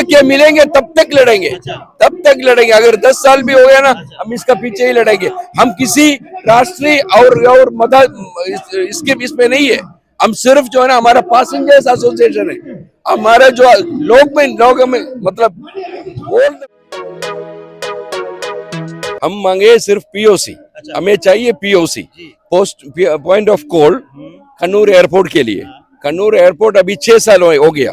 तक ये मिलेंगे तब तक लड़ेंगे, तब तक लड़ेंगे। अगर 10 साल भी हो गया ना, हम इसका पीछे ही लड़ेंगे। हम किसी राष्ट्रीय और मदद इसके इसमें नहीं है। हम सिर्फ जो है ना, हमारा पैसेंजर्स एसोसिएशन है, हमारा जो लोग में मतलब हम मांगे सिर्फ पीओसी। हमें चाहिए POC, point of call, Kannur airport के लिए। कन्नूर एयरपोर्ट अभी 6 साल हो गया,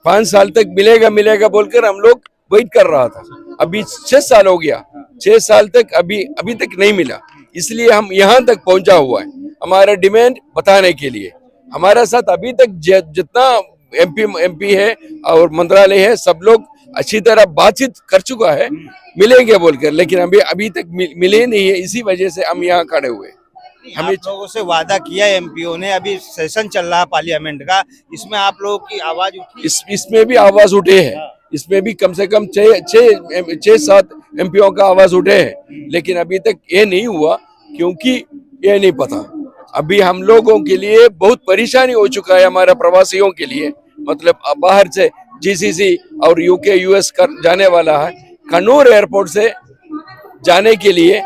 5 साल तक मिलेगा बोलकर हम लोग वेट कर रहा था। अभी 6 साल हो गया, 6 साल तक अभी तक नहीं मिला। इसलिए हम यहाँ तक पहुंचा हुआ है हमारा डिमांड बताने के लिए। हमारा साथ अभी तक जितना एमपी है और मंत्रालय है, सब लोग अच्छी तरह बातचीत कर चुका है, मिलेंगे बोलकर, लेकिन अभी तक मिले नहीं है। इसी वजह से हम यहाँ खड़े हुए। हमें लोगों से वादा किया एमपीओ ने, अभी सेशन चल रहा पार्लियामेंट का, इसमें आप लोगों की आवाज उठी? इसमें भी आवाज उठे हैं, इसमें भी कम से कम 6-7 एमपीओ का आवाज उठे हैं, लेकिन अभी तक ये नहीं हुआ क्योंकि ये नहीं पता। अभी हम लोगों के लिए बहुत परेशानी हो चुका है, हमारा प्रवासियों के लिए, मतलब बाहर से जीसीसी और यूके यूएस जाने वाला है। कन्नूर एयरपोर्ट से जाने के लिए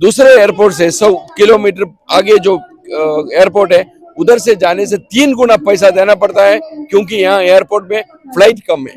दूसरे एयरपोर्ट से 100 किलोमीटर आगे जो एयरपोर्ट है, उधर से जाने से 3 गुना पैसा देना पड़ता है, क्योंकि यहाँ एयरपोर्ट में फ्लाइट कम है,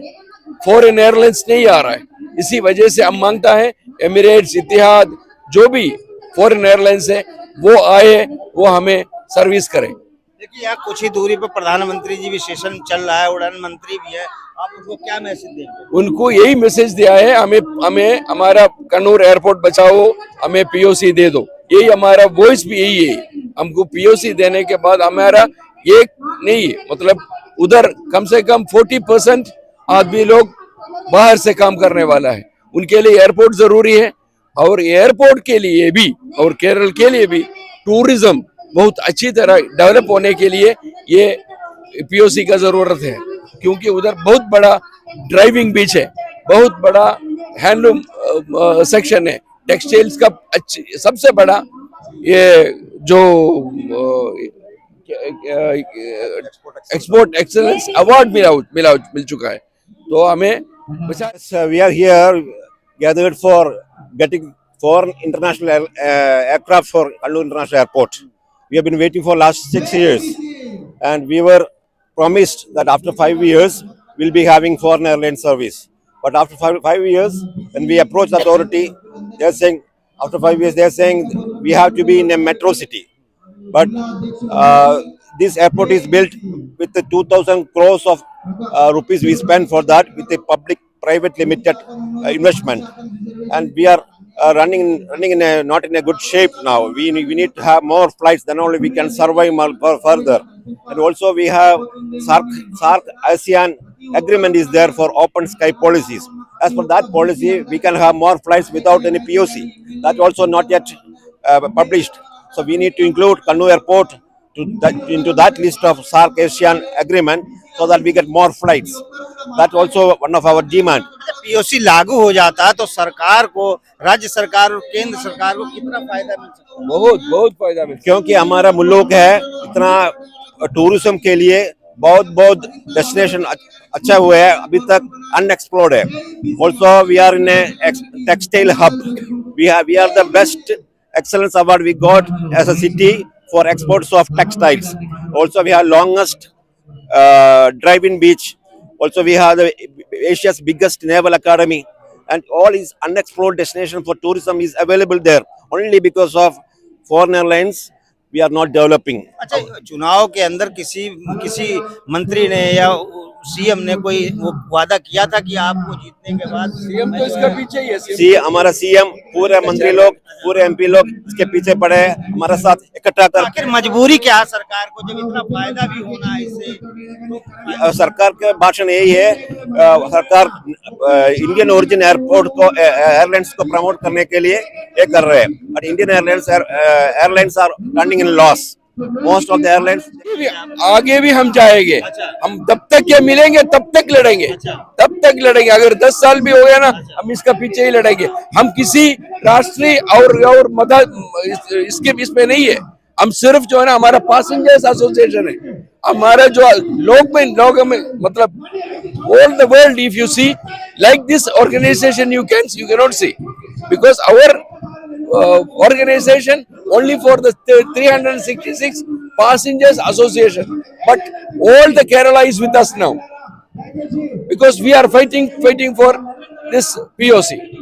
फॉरेन एयरलाइंस नहीं आ रहा है। इसी वजह से हम मांगता है एमिरेट्स, इतिहाद, जो भी फॉरेन एयरलाइंस है वो आए, वो हमें सर्विस करें। देखिए, यहाँ कुछ ही दूरी पर प्रधानमंत्री जी भी सेशन चल रहा है, उड़ान मंत्री भी है, आप उनको क्या मैसेज देंगे? उनको यही मैसेज दिया है, हमें हमारा कन्नूर एयरपोर्ट बचाओ, हमें पीओसी दे दो। यही हमारा वॉइस भी यही है। हमको पीओसी देने के बाद हमारा ये नहीं है, मतलब उधर कम से कम 40% आदमी लोग बाहर से काम करने वाला है, उनके लिए एयरपोर्ट जरूरी है। और एयरपोर्ट के लिए भी और केरल के लिए भी टूरिज्म बहुत अच्छी तरह डेवलप होने के लिए ये पीओसी का जरूरत है, क्योंकि उधर बहुत बड़ा ड्राइविंग बीच है, बहुत बड़ा हैंडलूम सेक्शन है, टेक्सटाइल्स का सबसे बड़ा ये जो एक्सपोर्ट एक्सेलेंस अवार्ड मिल चुका है। तो हमें we are here gathered for getting foreign international aircraft for Kannur International Airport. We have been waiting for last 6 years, and we were promised that after 5 years we'll be having foreign airline service. But after 5 years, when we approach the authority, they're saying after 5 years they're saying we have to be in a metro city. But this airport is built with the 2,000 crores of rupees we spend for that, with a public-private limited investment, and we are running in not in a good shape now. We need to have more flights, then only we can survive further. And also we have SAARC ASEAN agreement is there for open sky policies. As per that policy, we can have more flights without any POC. That also not yet published. So we need to include Kannur Airport into that list of SAARC ASEAN agreement, so that we get more flights. That's also one of our demand. POC लागू हो जाता है तो सरकार को, राज्य सरकार और केंद्र सरकार को कितना फायदा मिल सकता है? बहुत फायदा मिल, क्योंकि हमारा मुल्क है इतना टूरिज्म के लिए बहुत डेस्टिनेशन अच्छा हुआ है, अभी तक अनएक्सप्लोर्ड है. Also we are in a textile hub. We are the best excellence award we got as a city for exports of textiles. Also we have longest drive-in beach. Also we have Asia's biggest naval academy, and all is unexplored destination for tourism is available there. Only because of foreign airlines we are not developing. अच्छा, चुनाव के अंदर किसी मंत्री ने या CM ने कोई वो वादा किया था कि आपको जीतने के बाद? सीएम तो इसका पीछे ही है। हमारा सीएम, पूरे मंत्री लोग, पूरे एमपी लोग इसके पीछे पड़े हैं, हमारे साथ इकट्ठा कर। आखिर मजबूरी क्या है सरकार को, जब इतना फायदा भी होना है इससे? तो सरकार का भाषण यही है, सरकार इंडियन ओरिजिन एयरपोर्ट को, एयरलाइंस को प्रमोट करने के लिए ये कर रहे हैं, but Indian airlines are running in loss. Most of the airlines. आगे भी हम जाएंगे, हम तब तक ये मिलेंगे तब तक लड़ेंगे, तब तक लड़ेंगे। अगर 10 साल भी हो गया ना, हम इसका पीछे ही लड़ेंगे। हम किसी राष्ट्रीय और मदद इसके इसमें नहीं है। हम सिर्फ जो है ना हमारा पैसेंजर्स एसोसिएशन है, हमारे जो लोग में मतलब all the world, if you see like this organization, you cannot see, because our organization only for the 366 passengers association, but all the Kerala is with us now, because we are fighting for this POC.